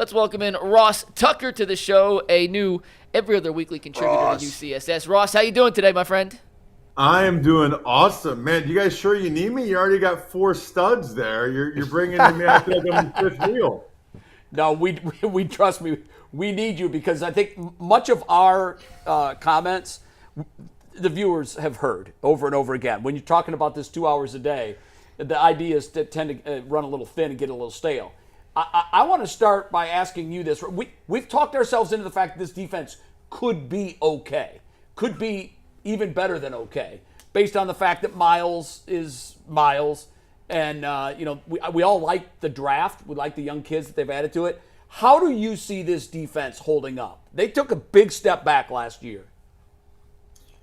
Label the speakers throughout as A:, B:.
A: Let's welcome in Ross Tucker to the show, a new every other weekly contributor
B: Ross.
A: to UCSS. Ross, how you doing today, my friend?
C: I am doing awesome, man. You guys sure you need me? You already got 4 studs there. You're bringing me. I feel like I'm the fifth wheel.
B: No, we trust me. We need you because I think much of our comments, the viewers have heard over and over again. When you're talking about this 2 hours a day, the ideas tend to run a little thin and get a little stale. I want to start by asking you this. We've talked ourselves into the fact that this defense could be okay, could be even better than okay, based on the fact that Myles is Myles. And, we all like the draft. We like the young kids that they've added to it. How do you see this defense holding up? They took a big step back last year.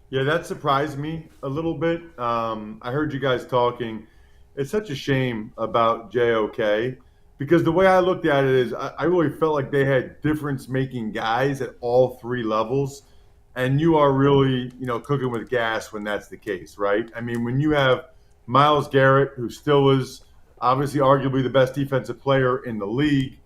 C: Yeah, that surprised me a little bit. I heard you guys talking. It's such a shame about JOK because the way I looked at it is I really felt like they had difference-making guys at all 3 levels, and you are really, cooking with gas when that's the case, right? I mean, when you have Myles Garrett, who still is obviously arguably the best defensive player in the league,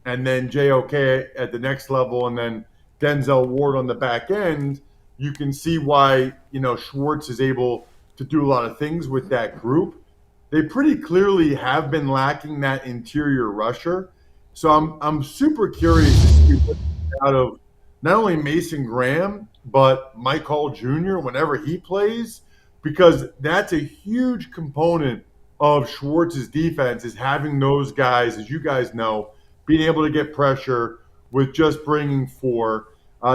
C: and then JOK at the next level, and then Denzel Ward on the back end, you can see why, Schwartz is able to do a lot of things with that group. They pretty clearly have been lacking that interior rusher. So I'm super curious to see what out of not only Mason Graham, but Mike Hall Jr. whenever he plays, because that's a huge component of Schwartz's defense is having those guys, as you guys know, being able to get pressure with just bringing 4.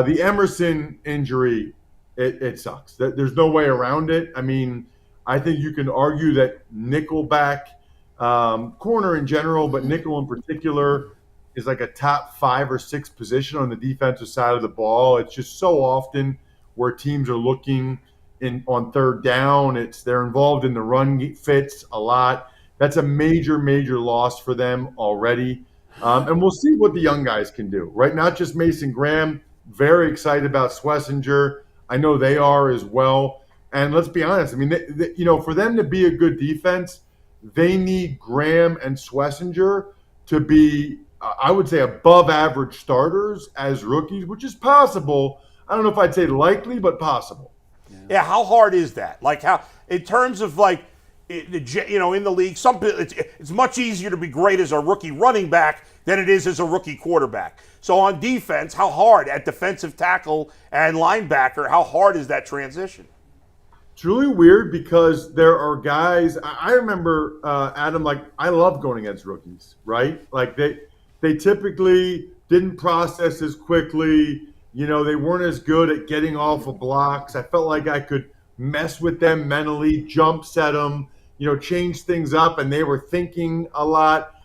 C: The Emerson injury, it sucks. There's no way around it. I mean, I think you can argue that nickelback, corner in general, but nickel in particular, is like a top 5 or 6 position on the defensive side of the ball. It's just so often where teams are looking on third down. They're involved in the run fits a lot. That's a major, major loss for them already. And we'll see what the young guys can do, right? Not just Mason Graham. Very excited about Schlesinger. I know they are as well. And let's be honest. I mean, for them to be a good defense, they need Graham and Schlesinger to be, I would say, above average starters as rookies, which is possible. I don't know if I'd say likely, but possible.
D: Yeah, how hard is that? Like how, in terms of like, in the league, it's much easier to be great as a rookie running back than it is as a rookie quarterback. So on defense, how hard at defensive tackle and linebacker, how hard is that transition?
C: It's really weird because there are guys. I remember Adam. Like I love going against rookies, right? Like they typically didn't process as quickly. They weren't as good at getting off of blocks. I felt like I could mess with them mentally, jump set them, change things up, and they were thinking a lot.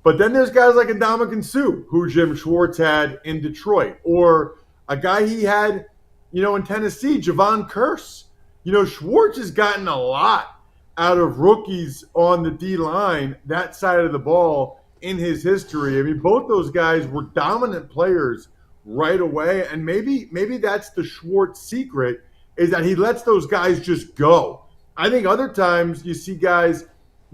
C: But then there's guys like Ndamukong Suh, who Jim Schwartz had in Detroit, or a guy he had, in Tennessee, Javon Curse. Schwartz has gotten a lot out of rookies on the D-line, that side of the ball, in his history. I mean, both those guys were dominant players right away, and maybe that's the Schwartz secret, is that he lets those guys just go. I think other times you see guys,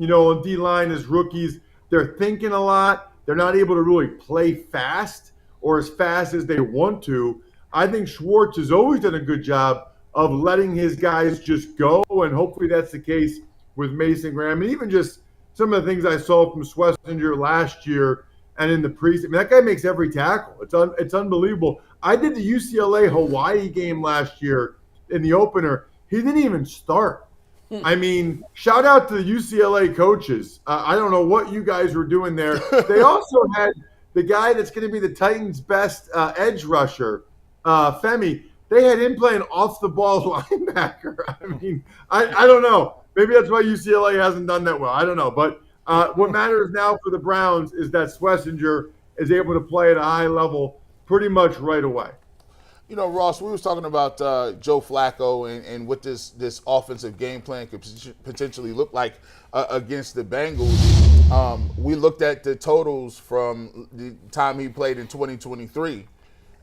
C: on D-line as rookies, they're thinking a lot. They're not able to really play fast or as fast as they want to. I think Schwartz has always done a good job of letting his guys just go, and hopefully that's the case with Mason Graham. And even just some of the things I saw from Schlesinger last year and in the preseason. I mean, that guy makes every tackle. It's unbelievable. I did the UCLA-Hawaii game last year in the opener. He didn't even start. I mean, shout out to the UCLA coaches. I don't know what you guys were doing there. They also had the guy that's going to be the Titans' best edge rusher, Femi. They had him playing off-the-ball linebacker. I mean, I don't know. Maybe that's why UCLA hasn't done that well. I don't know. But what matters now for the Browns is that Schlesinger is able to play at a high level pretty much right away.
E: Ross, we was talking about Joe Flacco and what this offensive game plan could potentially look like against the Bengals. We looked at the totals from the time he played in 2023.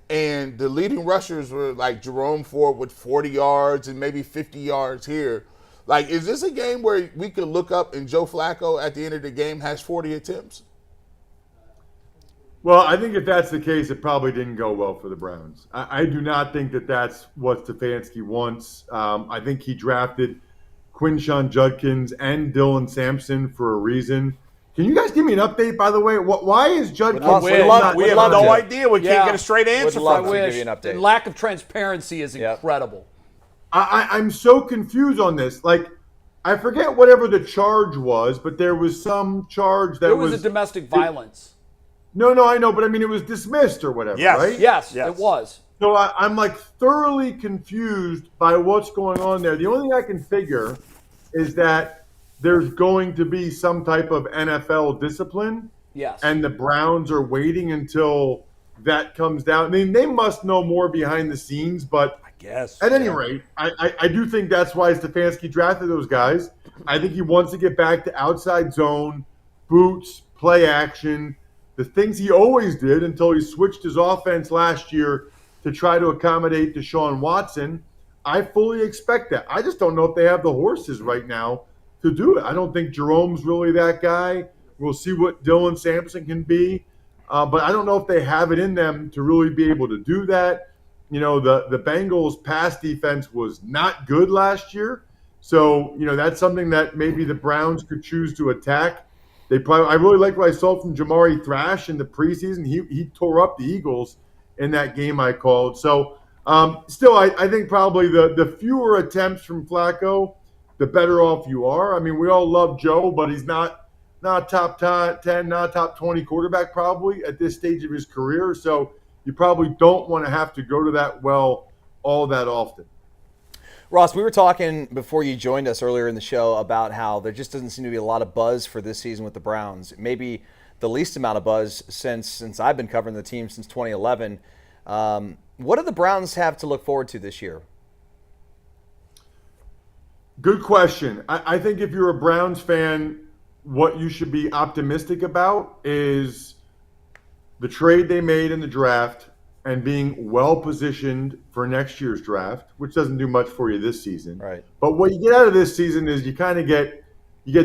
E: And the leading rushers were like Jerome Ford with 40 yards and maybe 50 yards here. Like, is this a game where we could look up and Joe Flacco at the end of the game has 40 attempts?
C: Well, I think if that's the case, it probably didn't go well for the Browns. I do not think that that's what Stefanski wants. I think he drafted Quinshon Judkins and Dylan Sampson for a reason. Can you guys give me an update, by the way? Why is Judkins?
B: love-
D: We
B: love
D: have no
B: to.
D: idea. We
B: Yeah.
D: can't get a straight answer
B: I
D: from him.
B: wish.
F: give you an update.
B: The lack of transparency is incredible.
C: I'm so confused on this. Like, I forget whatever the charge was, but there was some charge that
B: It was a domestic violence.
C: No, I know, but I mean, it was dismissed or whatever,
D: Yes.
C: right?
B: Yes,
D: Yes.
B: it was.
C: So I'm like thoroughly confused by what's going on there. The only thing I can figure is that there's going to be some type of NFL discipline,
B: Yes.
C: and the Browns are waiting until that comes down. I mean, they must know more behind the scenes, but
D: Yes.
C: at any rate, I do think that's why Stefanski drafted those guys. I think he wants to get back to outside zone, boots, play action, the things he always did until he switched his offense last year to try to accommodate Deshaun Watson. I fully expect that. I just don't know if they have the horses right now to do it. I don't think Jerome's really that guy. We'll see what Dylan Sampson can be. But I don't know if they have it in them to really be able to do that. You know, the Bengals' pass defense was not good last year. So, you know, that's something that maybe the Browns could choose to attack. I really like what I saw from Jamari Thrash in the preseason. He tore up the Eagles in that game I called. So, still, I think probably the fewer attempts from Flacco, the better off you are. I mean, we all love Joe, but he's not top 10, not top 20 quarterback probably at this stage of his career. So you probably don't want to have to go to that well all that often.
F: Ross, we were talking before you joined us earlier in the show about how there just doesn't seem to be a lot of buzz for this season with the Browns. Maybe the least amount of buzz since I've been covering the team since 2011. What do the Browns have to look forward to this year?
C: Good question. I think if you're a Browns fan, what you should be optimistic about is the trade they made in the draft and being well positioned for next year's draft, which doesn't do much for you this season.
F: Right.
C: But what you get out of this season is you kind of get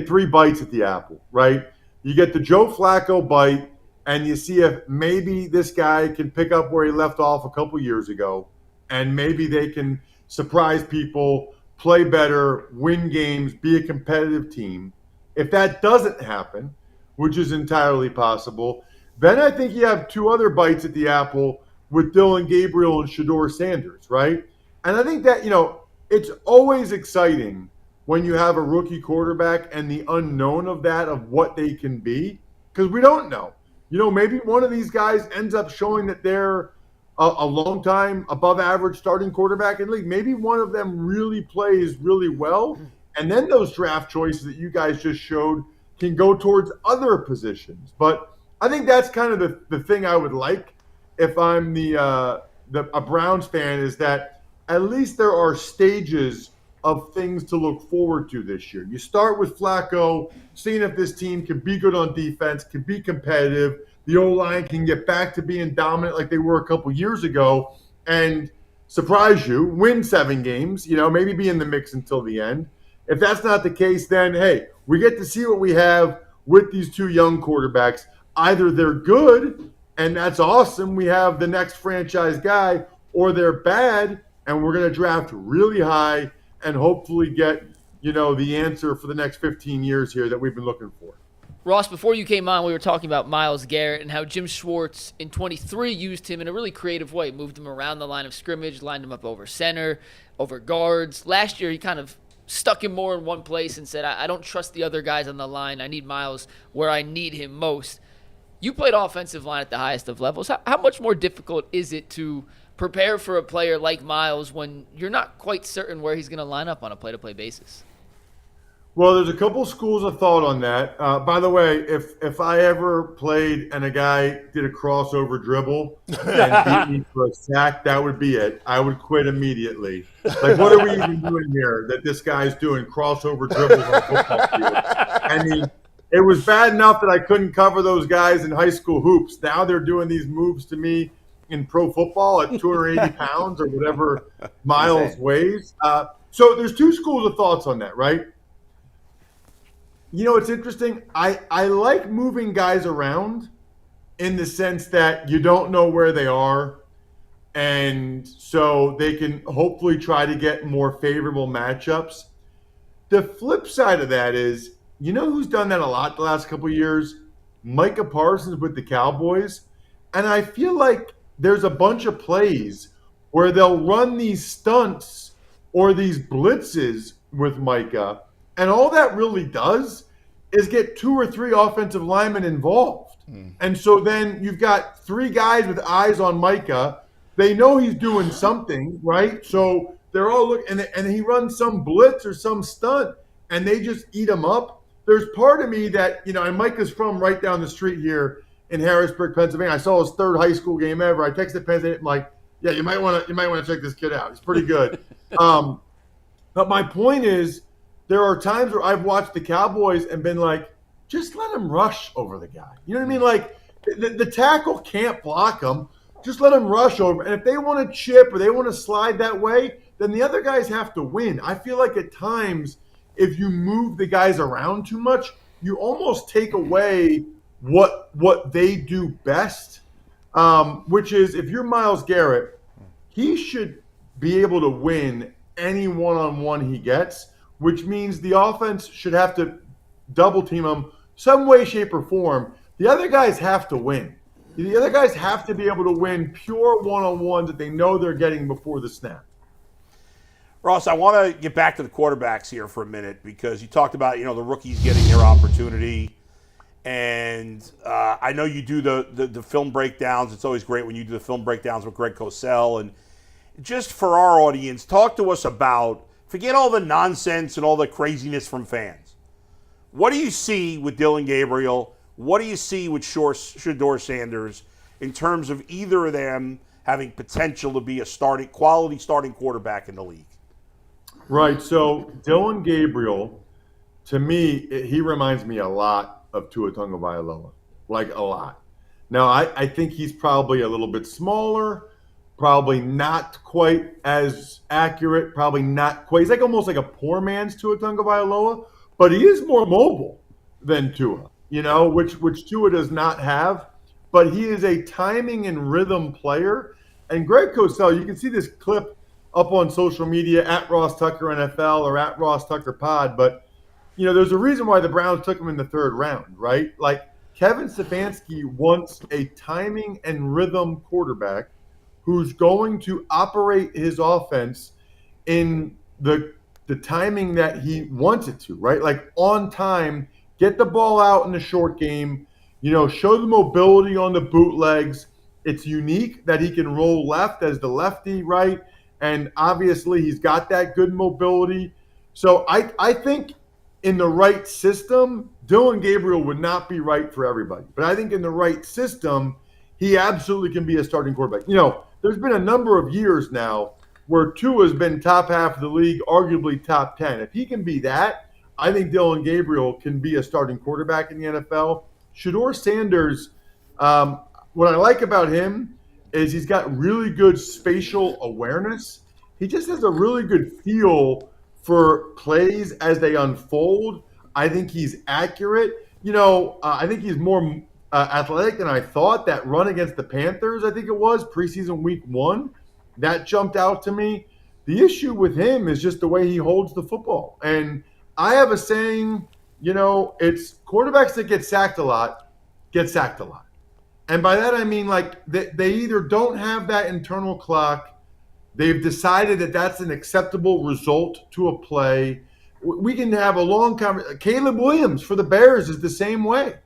C: 3 bites at the apple, right? You get the Joe Flacco bite, and you see if maybe this guy can pick up where he left off a couple years ago, and maybe they can surprise people, play better, win games, be a competitive team. If that doesn't happen, which is entirely possible, then I think you have 2 other bites at the apple with Dillon Gabriel and Shedeur Sanders, right? And I think that, you know, it's always exciting when you have a rookie quarterback and the unknown of that, of what they can be, because we don't know. You know, maybe one of these guys ends up showing that they're a long-time, above-average starting quarterback in the league. Maybe one of them really plays really well, and then those draft choices that you guys just showed can go towards other positions. But I think that's kind of the thing I would like if I'm a Browns fan, is that at least there are stages of things to look forward to this year. You start with Flacco, seeing if this team can be good on defense, can be competitive, the O-line can get back to being dominant like they were a couple years ago and surprise you, win 7 games, you know, maybe be in the mix until the end. If that's not the case, then, hey, we get to see what we have with these 2 young quarterbacks. Either they're good, and that's awesome, we have the next franchise guy, or they're bad, and we're going to draft really high and hopefully get, you know, the answer for the next 15 years here that we've been looking for.
A: Ross, before you came on, we were talking about Myles Garrett and how Jim Schwartz in 23 used him in a really creative way, moved him around the line of scrimmage, lined him up over center, over guards. Last year, he kind of stuck him more in one place and said, I don't trust the other guys on the line. I need Myles where I need him most. You played offensive line at the highest of levels. How much more difficult is it to prepare for a player like Myles when you're not quite certain where he's going to line up on a play-to-play basis?
C: Well, there's a couple schools of thought on that. By the way, if I ever played and a guy did a crossover dribble and beat me for a sack, that would be it. I would quit immediately. Like, what are we even doing here that this guy's doing crossover dribbles on a football field? I mean, it was bad enough that I couldn't cover those guys in high school hoops. Now they're doing these moves to me in pro football at 280 pounds or whatever Myles weighs. So there's 2 schools of thoughts on that, right? You know, it's interesting. I like moving guys around in the sense that you don't know where they are. And so they can hopefully try to get more favorable matchups. The flip side of that is, you know who's done that a lot the last couple of years? Micah Parsons with the Cowboys. And I feel like there's a bunch of plays where they'll run these stunts or these blitzes with Micah, and all that really does is get 2 or 3 offensive linemen involved. And so then you've got 3 guys with eyes on Micah. They know he's doing something, right? So they're all looking, and he runs some blitz or some stunt, and they just eat him up. There's part of me that, and Micah's from right down the street here in Harrisburg, Pennsylvania. I saw his 3rd high school game ever. I texted Penn State, I'm like, yeah, you might want to check this kid out. He's pretty good. But my point is, there are times where I've watched the Cowboys and been like, just let him rush over the guy. You know what I mean? Like, the tackle can't block him. Just let him rush over. And if they want to chip or they want to slide that way, then the other guys have to win. I feel like at times, if you move the guys around too much, you almost take away what they do best, which is, if you're Myles Garrett, he should be able to win any one-on-one he gets, which means the offense should have to double team him some way, shape, or form. The other guys have to win. The other guys have to be able to win pure one-on-ones that they know they're getting before the snap.
D: Ross, I want to get back to the quarterbacks here for a minute, because you talked about, the rookies getting their opportunity. And I know you do the film breakdowns. It's always great when you do the film breakdowns with Greg Cosell. And just for our audience, talk to us about, forget all the nonsense and all the craziness from fans. What do you see with Dillon Gabriel? What do you see with Shedeur Sanders in terms of either of them having potential to be a quality starting quarterback in the league?
C: Right. So Dillon Gabriel, to me, he reminds me a lot of Tua Tagovailoa, like a lot. Now, I think he's probably a little bit smaller, probably not quite as accurate, probably not quite. He's like almost like a poor man's Tua Tagovailoa, but he is more mobile than Tua, which Tua does not have. But he is a timing and rhythm player. And Greg Cosell, you can see this clip up on social media at Ross Tucker NFL or at Ross Tucker Pod, but there's a reason why the Browns took him in the 3rd round, right? Like, Kevin Stefanski wants a timing and rhythm quarterback who's going to operate his offense in the timing that he wants it to, right? Like, on time, get the ball out in the short game, show the mobility on the bootlegs. It's unique that he can roll left as the lefty, right? And obviously he's got that good mobility. So I think in the right system, Dillon Gabriel would not be right for everybody. But I think in the right system, he absolutely can be a starting quarterback. There's been a number of years now where Tua has been top half of the league, arguably top 10. If he can be that, I think Dillon Gabriel can be a starting quarterback in the NFL. Shedeur Sanders, what I like about him is he's got really good spatial awareness. He just has a really good feel for plays as they unfold. I think he's accurate. I think he's more athletic than I thought. That run against the Panthers, I think it was, preseason week 1, that jumped out to me. The issue with him is just the way he holds the football. And I have a saying, it's quarterbacks that get sacked a lot. And by that I mean, like, they either don't have that internal clock, they've decided that that's an acceptable result to a play. We can have a long conversation. Caleb Williams for the Bears is the same way.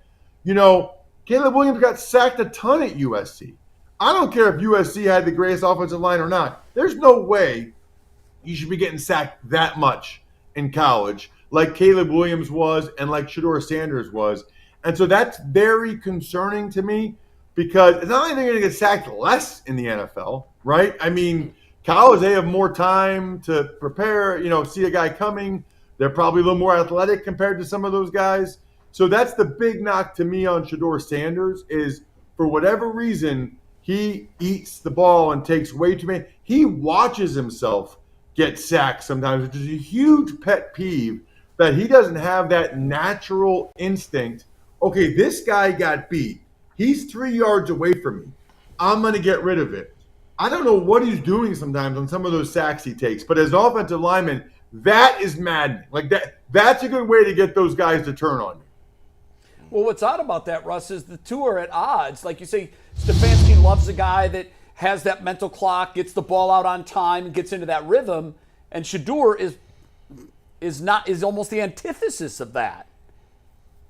C: Caleb Williams got sacked a ton at USC. I don't care if USC had the greatest offensive line or not. There's no way you should be getting sacked that much in college like Caleb Williams was and like Shedeur Sanders was. And so that's very concerning to me, because it's not like they're going to get sacked less in the NFL, right? I mean, college, they have more time to prepare, see a guy coming. They're probably a little more athletic compared to some of those guys. So that's the big knock to me on Shedeur Sanders is, for whatever reason, he eats the ball and takes way too many. He watches himself get sacked sometimes, which is a huge pet peeve, that he doesn't have that natural instinct. Okay, this guy got beat. He's 3 yards away from me. I'm going to get rid of it. I don't know what he's doing sometimes on some of those sacks he takes, but as an offensive lineman, that is maddening. Like that's a good way to get those guys to turn on you.
B: Well, what's odd about that, Russ, is the two are at odds. Like you say, Stefanski loves a guy that has that mental clock, gets the ball out on time, and gets into that rhythm, and Shedeur is almost the antithesis of that.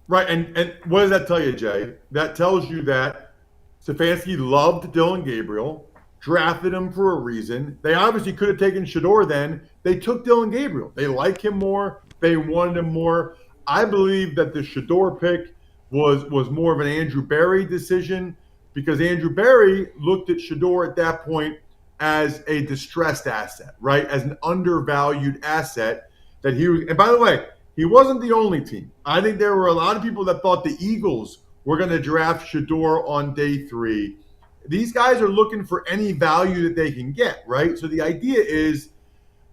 C: Right, and what does that tell you, Jay? That tells you that Stefanski loved Dillon Gabriel, drafted him for a reason. They obviously could have taken Shedeur then. They took Dillon Gabriel. They like him more. They wanted him more. I believe that the Shedeur pick was more of an Andrew Berry decision because Andrew Berry looked at Shedeur at that point as a distressed asset, right? As an undervalued asset that he was. And by the way, he wasn't the only team. I think there were a lot of people that thought the Eagles were going to draft Shedeur on day 3. These guys are looking for any value that they can get, right? So the idea is,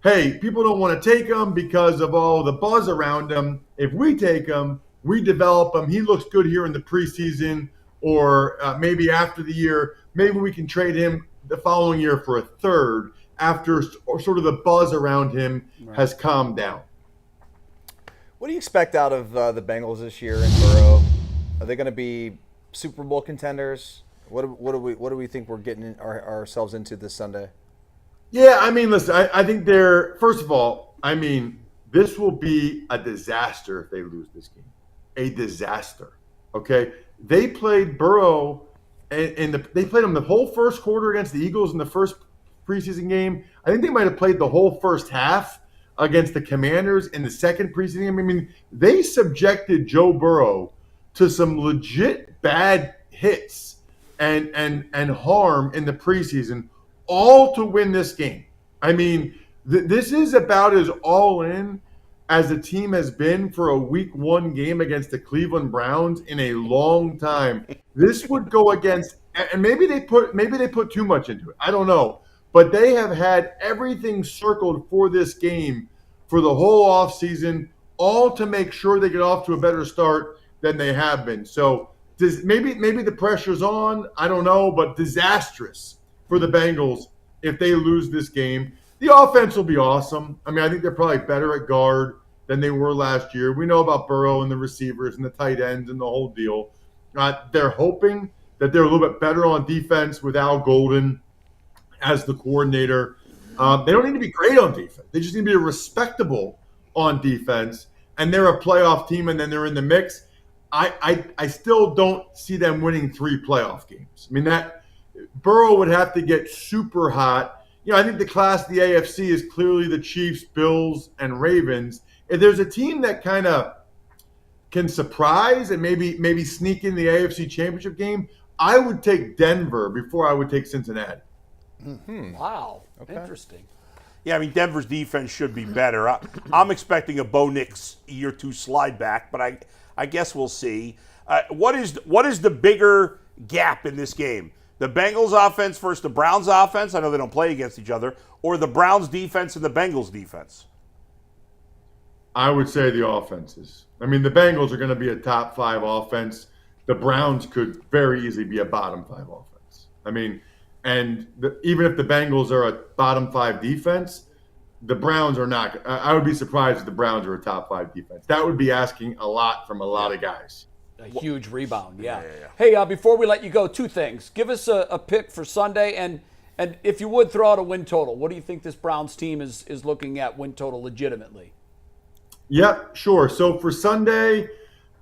C: hey, people don't want to take him because of all the buzz around him. If we take him, we develop him, he looks good here in the preseason or maybe after the year, maybe we can trade him the following year for a third after sort of the buzz around him has calmed down.
F: What do you expect out of the Bengals this year in Burrow? Are they going to be Super Bowl contenders? What do we think we're getting ourselves into this Sunday?
C: Yeah, I mean, listen, I think they're, first of all, I mean, this will be a disaster if they lose this game. A disaster. Okay? They played Burrow, and they played him the whole first quarter against the Eagles in the first preseason game. I think they might have played the whole first half against the Commanders in the second preseason game. I mean, they subjected Joe Burrow to some legit bad hits and harm in the preseason, all to win this game. I mean, this is about as all in as the team has been for a week 1 game against the Cleveland Browns in a long time. This would go against, and maybe they put too much into it. I don't know. But they have had everything circled for this game for the whole offseason, all to make sure they get off to a better start than they have been. So maybe the pressure's on. I don't know, but disastrous for the Bengals if they lose this game. The offense will be awesome. I mean, I think they're probably better at guard than they were last year. We know about Burrow and the receivers and the tight ends and the whole deal. They're hoping that they're a little bit better on defense with Al Golden as the coordinator. They don't need to be great on defense. They just need to be respectable on defense. And they're a playoff team, and then they're in the mix. I still don't see them winning 3 playoff games. I mean, that Burrow would have to get super hot. You know, I think the class of the AFC is clearly the Chiefs, Bills, and Ravens. If there's a team that kind of can surprise and maybe sneak in the AFC Championship game, I would take Denver before I would take Cincinnati.
B: Wow. Okay. Interesting.
D: Yeah, I mean, Denver's defense should be better. I'm expecting a Bo Nix year 2 slide back, but I guess we'll see. What is the bigger gap in this game? The Bengals offense versus the Browns offense? I know they don't play against each other. Or the Browns defense and the Bengals defense?
C: I would say the offenses. I mean, the Bengals are going to be a top 5 offense. The Browns could very easily be a bottom 5 offense. I mean, and even if the Bengals are a bottom 5 defense, the Browns are not. I would be surprised if the Browns are a top 5 defense. That would be asking a lot from a lot of guys.
B: A huge rebound, yeah. Hey, before we let you go, 2 things. Give us a pick for Sunday, and if you would, throw out a win total. What do you think this Browns team is looking at win total legitimately?
C: Yep, sure. So for Sunday,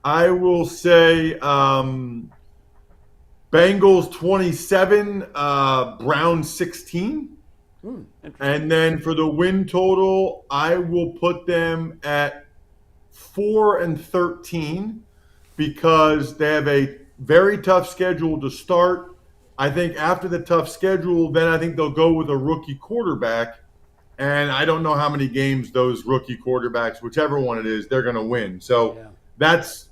C: I will say Bengals 27, Browns 16. And then for the win total, I will put them at 4-13 because they have a very tough schedule to start. I think after the tough schedule, then I think they'll go with a rookie quarterback. And I don't know how many games those rookie quarterbacks, whichever one it is, they're going to win. So that's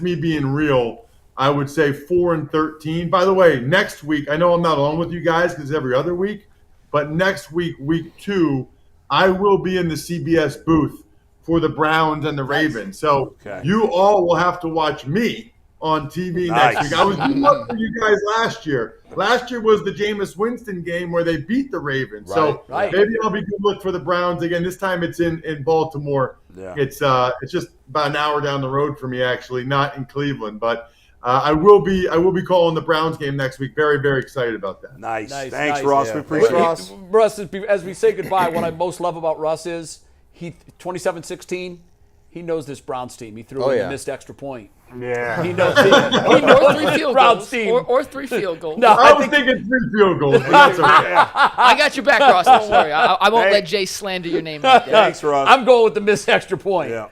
C: me being real. I would say 4-13. By the way, next week, I know I'm not on with you guys because it's every other week, but next week, week 2, I will be in the CBS booth for the Browns and the Ravens. So you all will have to watch me on TV
D: Nice.
C: next week. I was doing up for you guys last year. Last year was the Jameis Winston game where they beat the Ravens. So
B: Right.
C: maybe I'll be good look for the Browns again. This time it's in Baltimore.
D: Yeah.
C: It's just about an hour down the road for me, actually, not in Cleveland. But I will be calling the Browns game next week. Very, very excited about that.
D: Nice.
B: Nice,
D: Thanks,
B: nice.
D: Ross.
F: Yeah.
D: We appreciate
F: Thanks,
D: it.
F: Ross.
B: Russ, as we say goodbye, what I most love about Russ is 27-16, he knows this Browns team. He threw in
F: yeah.
B: the missed extra point.
D: Yeah.
B: He knows
A: Or 3 field
B: Browns
A: goals.
B: team.
A: Or 3 field goals.
B: No,
C: I
B: I
C: was
B: think
C: thinking 3 field goals, but that's okay.
A: I got your back, Ross. Don't worry. I won't
D: Hey.
A: let Jay slander your name like that.
D: Thanks, Ross.
B: I'm going with the missed extra point.
D: Yeah.